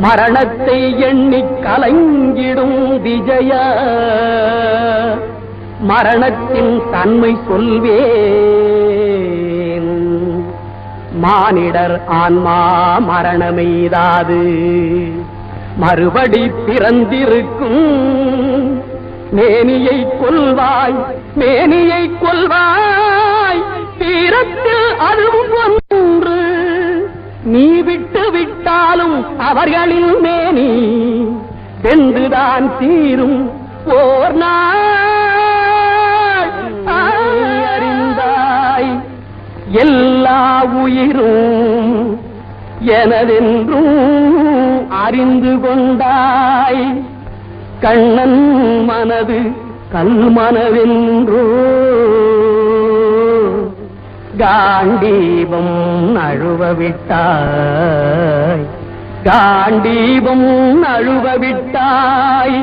மரணத்தை எண்ணி கலங்கிடும் விஜய மரணத்தின் தன்மை சொல்வேன். மானிடர் ஆன்மா மரணமெய்தாது மறுபடி பிறந்திருக்கும். மேனியை கொல்வாய் மேனியை கொல்வாய் தீரத்தில் அதுவும் ஒன்று. நீ விட்டு விட்டாலும் அவர்களின் மேனி வென்றுதான் தீரும் ஓர் நாள். அறிந்தாய் எல்லா உயிரும் எனதென்றும் அறிந்து கொண்டாய். கண்ணன் மனது கல்மனவென்றோ காண்டீபம் நழுவவிட்டாய் காண்டீபம் நழுவவிட்டாய்.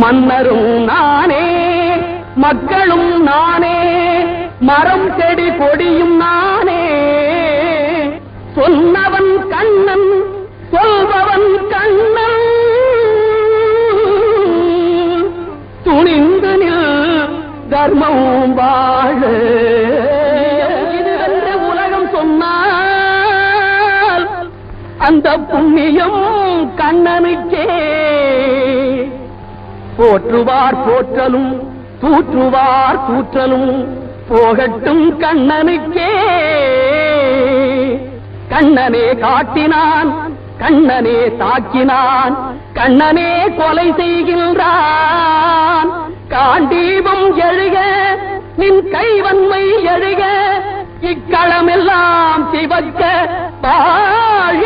மன்னரும் நானே மக்களும் நானே மரம் செடி கொடியும் நானே. சொன்னவன் கண்ணன் சொல்பவன் கண்ணன். துணிந்து நில் தர்மம் வாழ இதுவென்று உலகம் சொன்னால் அந்த புண்ணியம் கண்ணனுக்கே. போற்றுவார் போற்றலும் தூற்றுவார் தூற்றலும் போகட்டும் கண்ணனுக்கே. கண்ணனே காட்டினான் கண்ணனே தாக்கினான் கண்ணனே கொலை செய்கின்றான். காண்டீபம் எழுக நின் கைவன்மை எழுக இக்களமெல்லாம் சிவக்க வாழ.